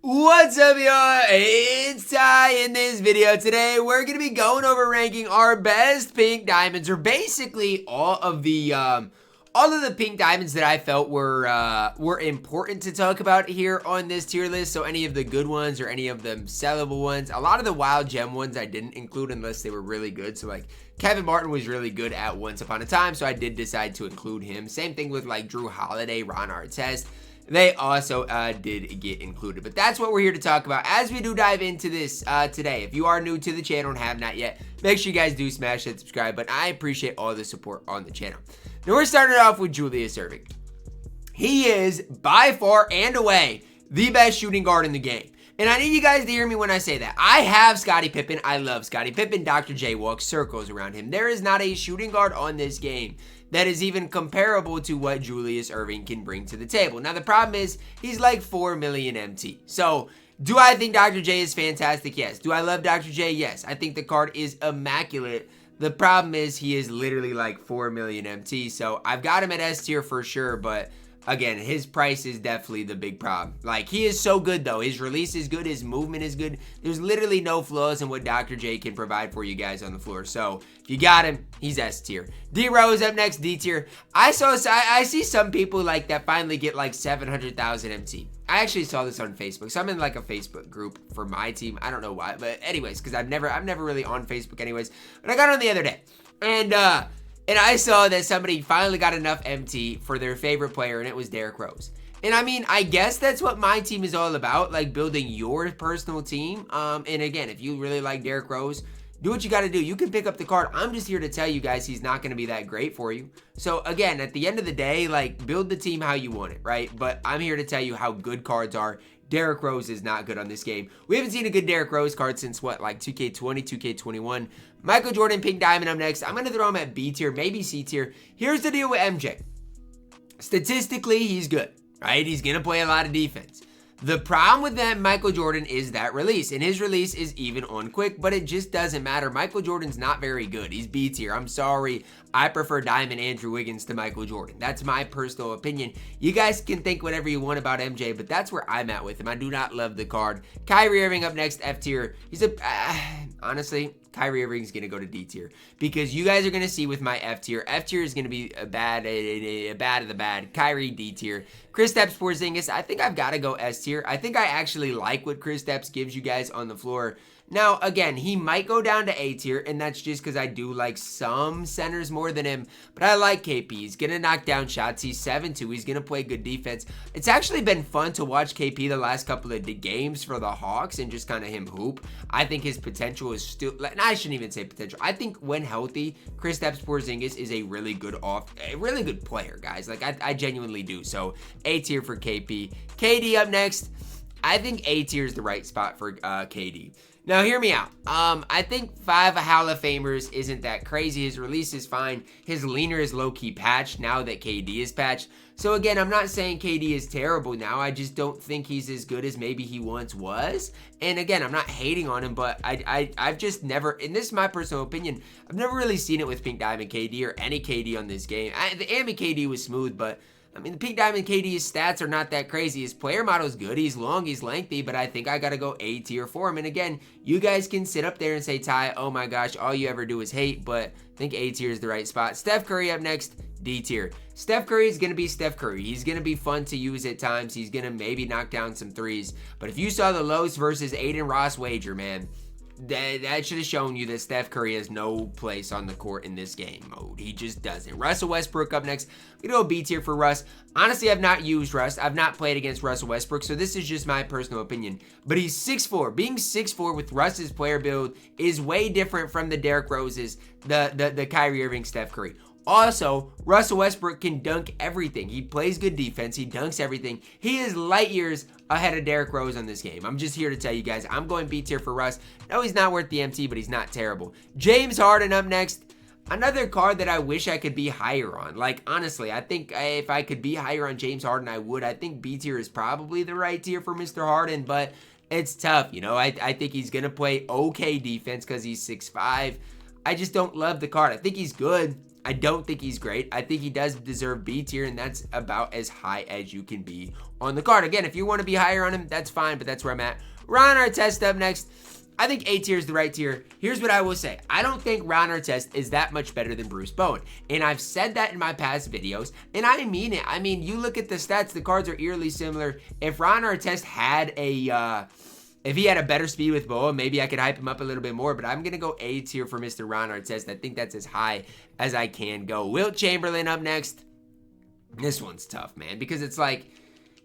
What's up, y'all? It's Ty. In this video today, we're going to be going over ranking our best pink diamonds, or basically all of the pink diamonds that I felt were important to talk about here on this tier list. So any of the good ones or any of the sellable ones. A lot of the wild gem ones I didn't include unless they were really good. So like Kevin Martin was really good at once upon a time, so I did decide to include him. Same thing with like Drew Holiday, Ron Artest. They also did get included. But that's what we're here to talk about as we do dive into this today. If you are new to the channel and have not yet, make sure you guys do smash that subscribe button. I appreciate all the support on the channel. Now we're starting off with Julius Erving. He is by far and away the best shooting guard in the game. And I need you guys to hear me when I say that. I have Scottie Pippen. I love Scottie Pippen. Dr. J walks circles around him. There is not a shooting guard on this game that is even comparable to what Julius Erving can bring to the table. Now, the problem is he's like 4 million MT. So, do I think Dr. J is fantastic? Yes. Do I love Dr. J? Yes. I think the card is immaculate. The problem is he is literally like 4 million MT. So, I've got him at S tier for sure, but again, his price is definitely the big problem. Like, he is so good, though. His release is good. His movement is good. There's literally no flaws in what Dr. J can provide for you guys on the floor. So, if you got him, he's S tier. D-Rose up next, D tier. I see some people like that finally get like 700,000 MT. I actually saw this on Facebook. So, I'm in like a Facebook group for my team. I don't know why. But anyways, because I'm never really on Facebook anyways. But I got on the other day. And I saw that somebody finally got enough MT for their favorite player, and it was Derrick Rose. And I mean, I guess that's what my team is all about, like building your personal team. And again, if you really like Derrick Rose, do what you got to do. You can pick up the card. I'm just here to tell you guys he's not going to be that great for you. So again, at the end of the day, like build the team how you want it, right? But I'm here to tell you how good cards are. Derrick Rose is not good on this game. We haven't seen a good Derrick Rose card since what, like 2K20, 2K21. Michael Jordan, Pink Diamond up next. I'm going to throw him at B tier, maybe C tier. Here's the deal with MJ. Statistically, he's good, right? He's going to play a lot of defense. The problem with that Michael Jordan is that release, and his release is even on quick, but it just doesn't matter. Michael Jordan's not very good. He's B tier. I'm sorry. I prefer Diamond Andrew Wiggins to Michael Jordan. That's my personal opinion. You guys can think whatever you want about MJ, but that's where I'm at with him. I do not love the card. Kyrie Irving up next, F tier. He's honestly, Kyrie Irving's going to go to D tier because you guys are going to see with my F tier. F tier is going to be a bad of the bad. Kyrie, D tier. Kristaps Porzingis, I think I've got to go S tier. I think I actually like what Kristaps gives you guys on the floor. Now, again, he might go down to A tier, and that's just because I do like some centers more than him, but I like KP. He's going to knock down shots. He's 7'2". He's going to play good defense. It's actually been fun to watch KP the last couple of games for the Hawks and just kind of him hoop. I think his potential is still, I shouldn't even say potential. I think when healthy, Kristaps Porzingis is a really good player, guys. Like, I genuinely do. So, A tier for KP. KD up next. I think A tier is the right spot for KD. Now, hear me out. I think 5 Hall of Famers isn't that crazy. His release is fine. His leaner is low-key patched now that KD is patched. So, again, I'm not saying KD is terrible now. I just don't think he's as good as maybe he once was. And, again, I'm not hating on him, but I've just never, and this is my personal opinion, I've never really seen it with Pink Diamond KD or any KD on this game. The Amy KD was smooth, but I mean, the Pink Diamond KD's stats are not that crazy. His player model is good. He's long, he's lengthy, but I think I got to go A tier for him. And again, you guys can sit up there and say, Ty, oh my gosh, all you ever do is hate, but I think A tier is the right spot. Steph Curry up next, D tier. Steph Curry is going to be Steph Curry. He's going to be fun to use at times. He's going to maybe knock down some threes. But if you saw the Lowe's versus Aiden Ross wager, man, that should have shown you that Steph Curry has no place on the court in this game mode. He just doesn't. Russell Westbrook up next. We go B tier for Russ. Honestly, I've not used Russ. I've not played against Russell Westbrook, so this is just my personal opinion. But he's 6'4". Being 6'4" with Russ's player build is way different from the Derrick Roses, the Kyrie Irving, Steph Curry. Also, Russell Westbrook can dunk everything. He plays good defense. He dunks everything. He is light years ahead of Derrick Rose on this game. I'm just here to tell you guys, I'm going B tier for Russ. No, he's not worth the MT, but he's not terrible. James Harden up next. Another card that I wish I could be higher on. Like, honestly, I think if I could be higher on James Harden, I would. I think B tier is probably the right tier for Mr. Harden, but it's tough. You know, I think he's going to play okay defense because he's 6'5". I just don't love the card. I think he's good. I don't think he's great. I think he does deserve B tier, and that's about as high as you can be on the card. Again, if you want to be higher on him, that's fine, but that's where I'm at. Ron Artest up next. I think A tier is the right tier. Here's what I will say. I don't think Ron Artest is that much better than Bruce Bowen. And I've said that in my past videos, and I mean it. I mean, you look at the stats, the cards are eerily similar. If Ron Artest had if he had a better speed with Bowen, maybe I could hype him up a little bit more, but I'm going to go A tier for Mr. Ron Artest. I think that's as high as I can go. Wilt Chamberlain up next. This one's tough, man, because it's like,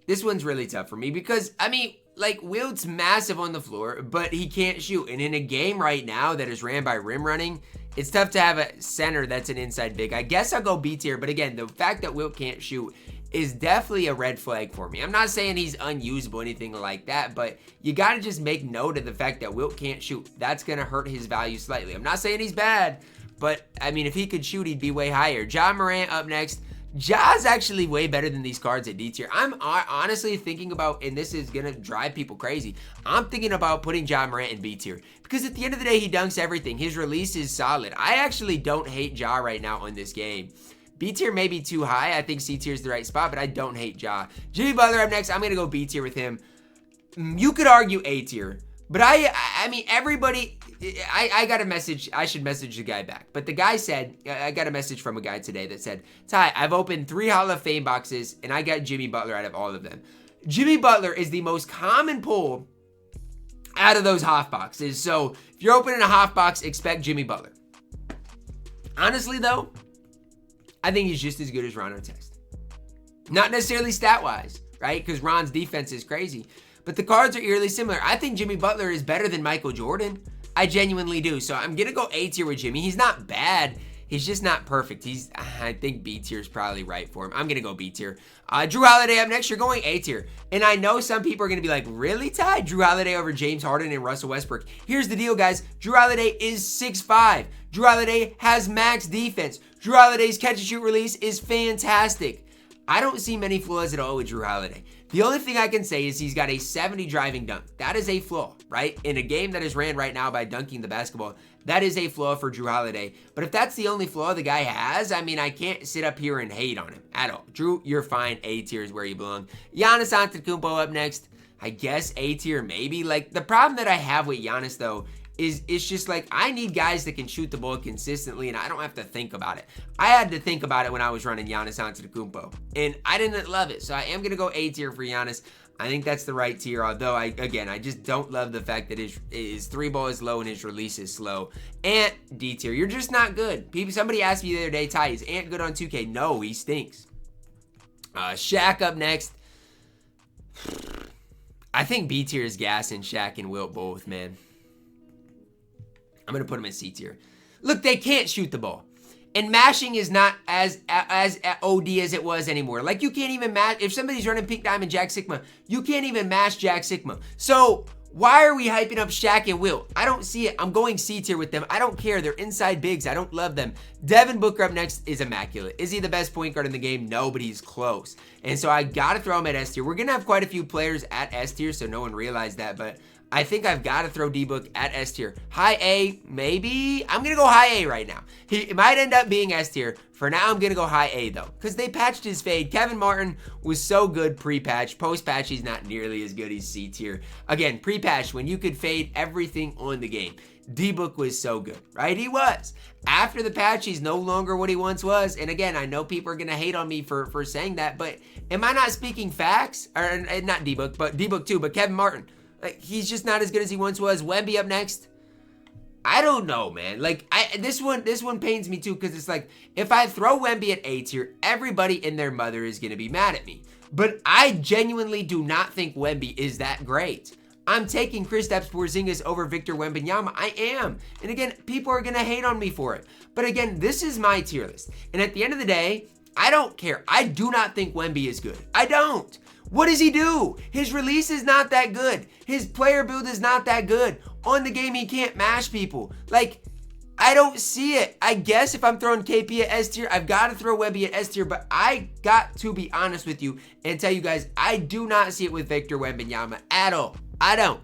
this one's really tough for me because, I mean, like, Wilt's massive on the floor, but he can't shoot. And in a game right now that is ran by rim running, it's tough to have a center that's an inside big. I guess I'll go B tier, but again, the fact that Wilt can't shoot is definitely a red flag for me. I'm not saying he's unusable, anything like that, but you got to just make note of the fact that Wilt can't shoot. That's going to hurt his value slightly. I'm not saying he's bad, but, I mean, if he could shoot, he'd be way higher. Ja Morant up next. Ja's actually way better than these cards at D tier. I'm honestly thinking about, and this is going to drive people crazy, I'm thinking about putting Ja Morant in B tier. Because at the end of the day, he dunks everything. His release is solid. I actually don't hate Ja right now on this game. B tier may be too high. I think C tier is the right spot, but I don't hate Ja. Jimmy Butler up next. I'm going to go B tier with him. You could argue A tier, but I mean, everybody, I got a message. I should message the guy back. But the guy said, I got a message from a guy today that said, Ty, I've opened 3 Hall of Fame boxes, and I got Jimmy Butler out of all of them. Jimmy Butler is the most common pull out of those Hoff boxes. So if you're opening a Hoff box, expect Jimmy Butler. Honestly, though, I think he's just as good as Ron Artest. Not necessarily stat-wise, right? Because Ron's defense is crazy. But the cards are eerily similar. I think Jimmy Butler is better than Michael Jordan. I genuinely do. So I'm going to go A tier with Jimmy. He's not bad. He's just not perfect. I think B tier is probably right for him. I'm going to go B tier. Jrue Holiday up next. You're going A tier. And I know some people are going to be like, really, Ty? Jrue Holiday over James Harden and Russell Westbrook. Here's the deal, guys. Jrue Holiday is 6'5". Jrue Holiday has max defense. Jrue Holiday's catch and shoot release is fantastic. I don't see many flaws at all with Jrue Holiday. The only thing I can say is he's got a 70 driving dunk. That is a flaw, right? In a game that is ran right now by dunking the basketball, that is a flaw for Jrue Holiday. But if that's the only flaw the guy has, I mean, I can't sit up here and hate on him at all. Jrue, you're fine. A tier is where you belong. Giannis Antetokounmpo up next. I guess A tier, maybe. Like, the problem that I have with Giannis, though, is it's just like, I need guys that can shoot the ball consistently, and I don't have to think about it. I had to think about it when I was running Giannis Antetokounmpo, and I didn't love it. So I am going to go A tier for Giannis. I think that's the right tier, although, I just don't love the fact that his 3 ball is low and his release is slow. Ant, D tier. You're just not good. Somebody asked me the other day, Ty, is Ant good on 2K? No, he stinks. Shaq up next. I think B tier is gas and Shaq and Wilt both, man. I'm going to put him in C tier. Look, they can't shoot the ball. And mashing is not as OD as it was anymore. Like, you can't even mash. If somebody's running Pink Diamond Jack Sikma, you can't even mash Jack Sikma. So, why are we hyping up Shaq and Wilt? I don't see it. I'm going C tier with them. I don't care. They're inside bigs. I don't love them. Devin Booker up next is immaculate. Is he the best point guard in the game? No, but he's close. And so, I got to throw him at S tier. We're going to have quite a few players at S tier, so no one realized that, but I think I've got to throw D-Book at S tier. High A, maybe? I'm going to go high A right now. It might end up being S tier. For now, I'm going to go high A, though, because they patched his fade. Kevin Martin was so good pre-patch. Post-patch, he's not nearly as good. He's C tier. Again, pre-patch, when you could fade everything on the game. D-Book was so good, right? He was. After the patch, he's no longer what he once was. And again, I know people are going to hate on me for saying that, but am I not speaking facts? Or not D-Book, but D-Book too, but Kevin Martin. Like, he's just not as good as he once was. Wemby up next. I don't know, man. Like, this one pains me too, because it's like, if I throw Wemby at A tier, everybody and their mother is going to be mad at me. But I genuinely do not think Wemby is that great. I'm taking Kristaps Porzingis over Victor Wembanyama. I am. And again, people are going to hate on me for it. But again, this is my tier list. And at the end of the day, I don't care. I do not think Wemby is good. I don't. What does he do? His release is not that good. His player build is not that good. On the game, he can't mash people. Like, I don't see it. I guess if I'm throwing KP at S tier, I've got to throw Wemby at S tier, but I got to be honest with you and tell you guys, I do not see it with Victor Wembanyama at all. I don't.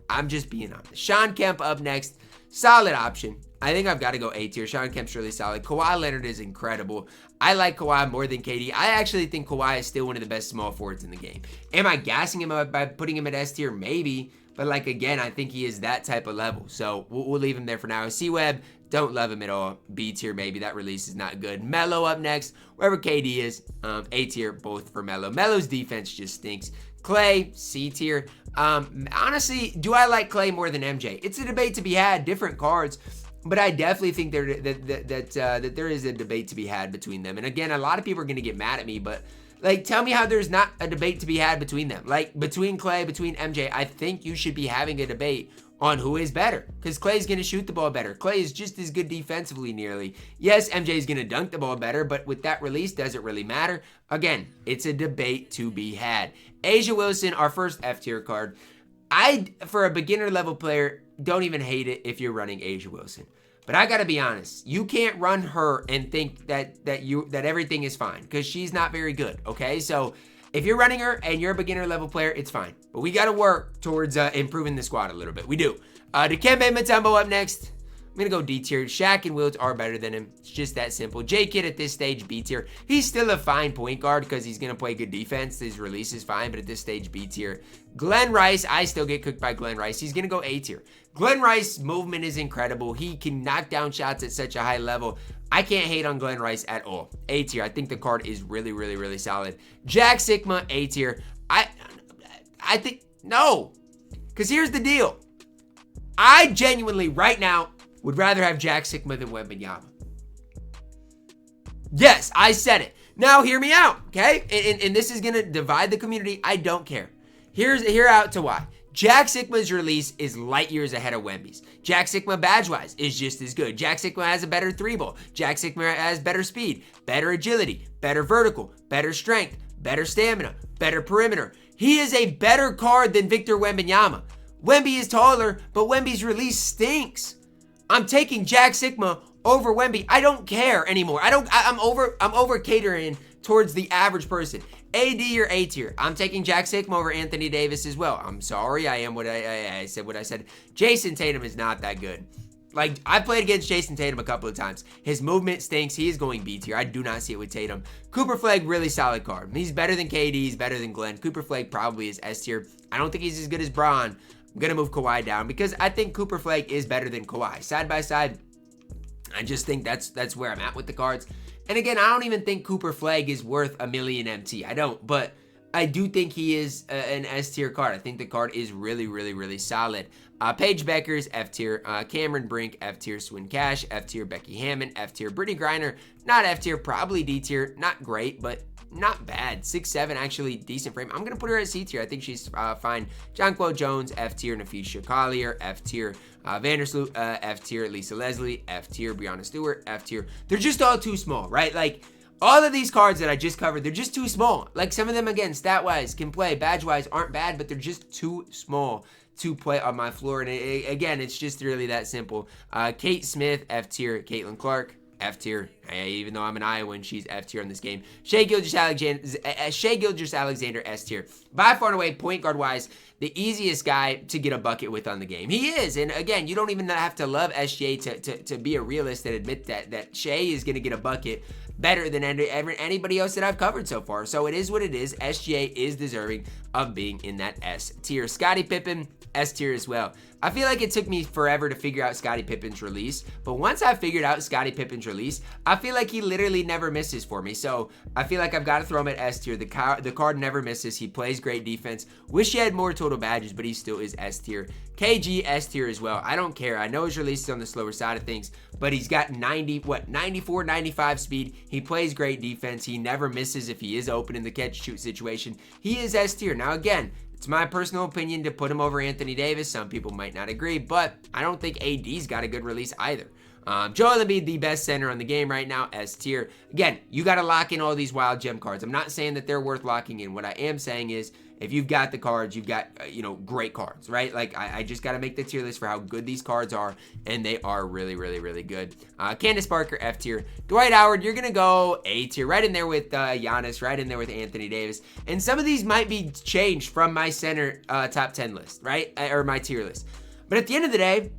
I'm just being honest. Sean Kemp up next. Solid option. I think I've got to go A tier. Shawn Kemp's really solid. Kawhi Leonard is incredible. I like Kawhi more than KD. I actually think Kawhi is still one of the best small forwards in the game. Am I gassing him up by putting him at S tier? Maybe. But like, again, I think he is that type of level. So we'll leave him there for now. C-Web, don't love him at all. B tier maybe. That release is not good. Melo up next. Wherever KD is. A tier, both for Melo. Melo's defense just stinks. Klay, C tier. Honestly, do I like Klay more than MJ? It's a debate to be had. Different cards. But I definitely think that there is a debate to be had between them. And again, a lot of people are going to get mad at me, but like, tell me how there's not a debate to be had between them. Like, between Klay, between MJ, I think you should be having a debate on who is better, because Klay's going to shoot the ball better. Klay is just as good defensively nearly. Yes, MJ is going to dunk the ball better, but with that release, does it really matter? Again, it's a debate to be had. A'ja Wilson, our first F tier card. For a beginner level player, don't even hate it if you're running A'ja Wilson. But I gotta be honest, you can't run her and think that everything is fine, because she's not very good, okay? So if you're running her and you're a beginner level player, it's fine. But we gotta work towards improving the squad a little bit. We do. Dikembe Mutombo up next. I'm gonna go D tier. Shaq and Wilt are better than him. It's just that simple. J-Kid at this stage, B tier. He's still a fine point guard because he's gonna play good defense. His release is fine, but at this stage, B tier. Glenn Rice, I still get cooked by Glenn Rice. He's gonna go A tier. Glenn Rice's movement is incredible. He can knock down shots at such a high level. I can't hate on Glenn Rice at all. A tier. I think the card is really, really, really solid. Jack Sikma, A tier. I think, no. Because here's the deal. I genuinely, right now, would rather have Jack Sikma than Wembanyama. Yes, I said it. Now hear me out, okay? And this is going to divide the community. I don't care. Hear out to why. Jack Sikma's release is light years ahead of Wemby's. Jack Sikma badge-wise is just as good. Jack Sikma has a better three ball. Jack Sikma has better speed, better agility, better vertical, better strength, better stamina, better perimeter. He is a better card than Victor Wembanyama. Wemby is taller, but Wemby's release stinks. I'm taking Jack Sikma over Wemby. I don't care anymore. I'm over catering towards the average person. AD or A tier. I'm taking Jack Sikma over Anthony Davis as well. I'm sorry. I am what I said what I said. Jason Tatum is not that good. Like, I played against Jason Tatum a couple of times. His movement stinks. He is going B tier. I do not see it with Tatum. Cooper Flagg, really solid card. He's better than KD. He's better than Glenn. Cooper Flagg probably is S tier. I don't think he's as good as Braun. I'm going to move Kawhi down because I think Cooper Flagg is better than Kawhi. Side by side, I just think that's where I'm at with the cards. And again, I don't even think Cooper Flagg is worth a million MT. I don't, but I do think he is an S tier card. I think the card is really, really, really solid. Paige Beckers, F tier. Cameron Brink, F tier. Swin Cash, F tier. Becky Hammond, F tier. Brittany Griner, not F tier, probably D tier. Not great, but not bad. 6'7", actually decent frame. I'm going to put her at C tier. I think she's fine. Jonquel Jones, F tier. Nafisha Collier, F tier. Vandersloot, F tier. Lisa Leslie, F tier. Brianna Stewart, F tier. They're just all too small, right? Like, all of these cards that I just covered, they're just too small. Like, some of them, again, stat-wise, can play. Badge-wise, aren't bad, but they're just too small to play on my floor. And again, it's just really that simple. Kate Smith, F tier. Caitlin Clark, F tier. Even though I'm an Iowan, she's F tier on this game. Shai Gilgeous-Alexander, S tier. By far and away, point guard wise, the easiest guy to get a bucket with on the game. He is, and again, you don't even have to love SGA to be a realist and admit that Shai is going to get a bucket better than anybody else that I've covered so far. So it is what it is. SGA is deserving of being in that S tier. Scottie Pippen, S tier as well. I feel like it took me forever to figure out Scottie Pippen's release, but once I figured out Scottie Pippen's release, I feel like he literally never misses for me. So I feel like I've got to throw him at S tier. The card never misses. He plays great defense. Wish he had more total badges, but he still is S tier. KG, S tier as well. I don't care. I know his release is on the slower side of things, but he's got 94, 95 speed. He plays great defense. He never misses if he is open in the catch-shoot situation. He is S tier. Now, again, it's my personal opinion to put him over Anthony Davis. Some people might not agree, but I don't think AD's got a good release either. Joel Embiid, the best center on the game right now, S tier. Again, you got to lock in all these wild gem cards. I'm not saying that they're worth locking in. What I am saying is, if you've got the cards, you've got, great cards, right? Like, I just got to make the tier list for how good these cards are, and they are really, really, really good. Candace Parker, F tier. Dwight Howard, you're going to go A tier, right in there with Giannis, right in there with Anthony Davis. And some of these might be changed from my center top 10 list, right? Or my tier list. But at the end of the day,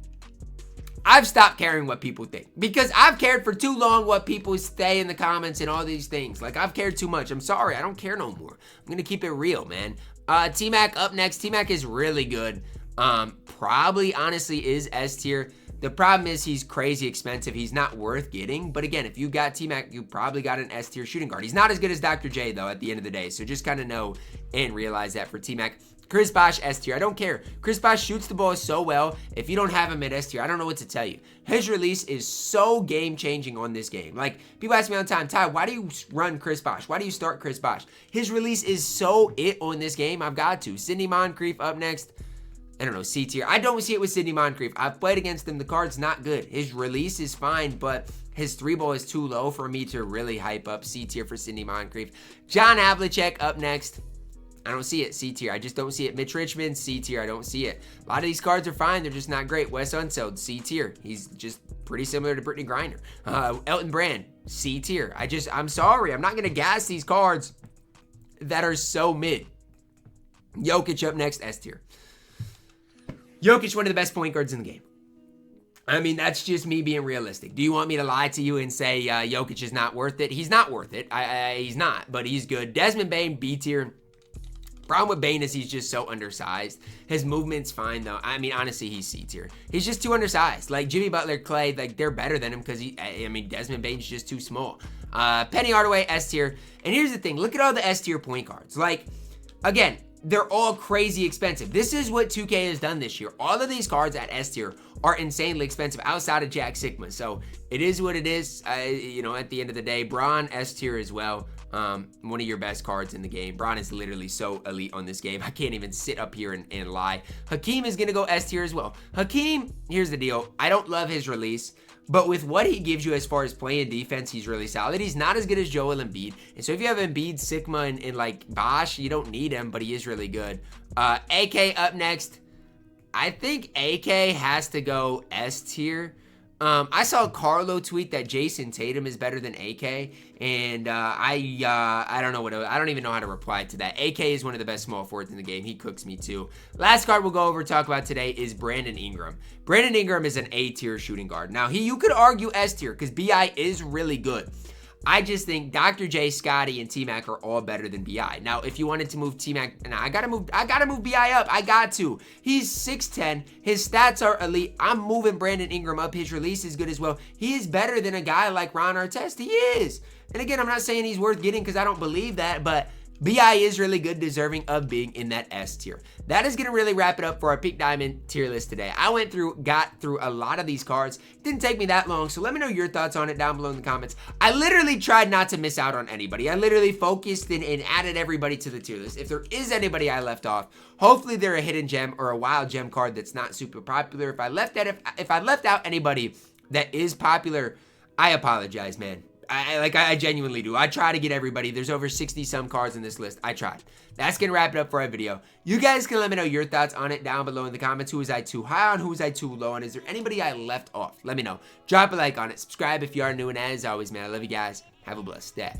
I've stopped caring what people think because I've cared for too long what people say in the comments and all these things. Like, I've cared too much. I'm sorry. I don't care no more. I'm going to keep it real, man. T-Mac up next. T-Mac is really good. Probably, honestly, is S tier. The problem is he's crazy expensive. He's not worth getting. But again, if you got T-Mac, you probably got an S tier shooting guard. He's not as good as Dr. J, though, at the end of the day. So just kind of know and realize that for T-Mac. Chris Bosh, S tier. I don't care. Chris Bosh shoots the ball so well. If you don't have him at S tier, I don't know what to tell you. His release is so game-changing on this game. Like, people ask me all the time, Ty, why do you run Chris Bosh? Why do you start Chris Bosh? His release is so it on this game. I've got to. Sidney Moncrief up next. I don't know, C tier. I don't see it with Sidney Moncrief. I've played against him. The card's not good. His release is fine, but his three ball is too low for me to really hype up. C tier for Sidney Moncrief. John Havlicek up next. I don't see it. C tier. I just don't see it. Mitch Richmond, C tier. I don't see it. A lot of these cards are fine. They're just not great. Wes Unseld, C tier. He's just pretty similar to Brittany Griner. Elton Brand, C tier. I'm sorry. I'm not going to gas these cards that are so mid. Jokic up next, S tier. Jokic, one of the best point guards in the game. I mean, that's just me being realistic. Do you want me to lie to you and say Jokic is not worth it? He's not worth it. He's not, but he's good. Desmond Bane, B tier. Problem with Bane is he's just so undersized. His movement's fine, though. I mean, honestly, he's C tier. He's just too undersized. Like, Jimmy Butler, Klay, like, they're better than him because Desmond Bane's just too small. Penny Hardaway, S tier. And here's the thing. Look at all the S tier point guards. Like, again, they're all crazy expensive. This is what 2K has done this year. All of these cards at S tier are insanely expensive outside of Jack Sikma. So it is what it is. You know, at the end of the day, Braun S tier as well. One of your best cards in the game. Braun is literally so elite on this game. I can't even sit up here and lie. Hakeem is going to go S tier as well. Hakeem, here's the deal. I don't love his release. But with what he gives you as far as playing defense, he's really solid. He's not as good as Joel Embiid. And so if you have Embiid, Sikma, and like Bosh, you don't need him, but he is really good. AK up next. I think AK has to go S tier. I saw Carlo tweet that Jason Tatum is better than AK, and I don't know I don't even know how to reply to that. AK is one of the best small forwards in the game. He cooks me too. Last card we'll go over talk about today is Brandon Ingram. Brandon Ingram is an A tier shooting guard. Now you could argue S tier because BI is really good. I just think Dr. J, Scotty, and T-Mac are all better than BI. Now, if you wanted to move T-Mac, now I gotta move BI up. I got to. He's 6'10". His stats are elite. I'm moving Brandon Ingram up. His release is good as well. He is better than a guy like Ron Artest. He is. And again, I'm not saying he's worth getting because I don't believe that, but BI is really good, deserving of being in that S tier. That is going to really wrap it up for our Pink Diamond tier list today. I got through a lot of these cards. It didn't take me that long, so let me know your thoughts on it down below in the comments. I literally tried not to miss out on anybody. I literally focused and added everybody to the tier list. If there is anybody I left off, hopefully they're a hidden gem or a wild gem card that's not super popular. If I left out anybody that is popular, I apologize, man. I genuinely do. I try to get everybody. There's over 60 some cards in this list. I tried. That's going to wrap it up for our video. You guys can let me know your thoughts on it down below in the comments. Who was I too high on? Who was I too low on? Is there anybody I left off? Let me know. Drop a like on it. Subscribe if you are new. And as always, man, I love you guys. Have a blessed day.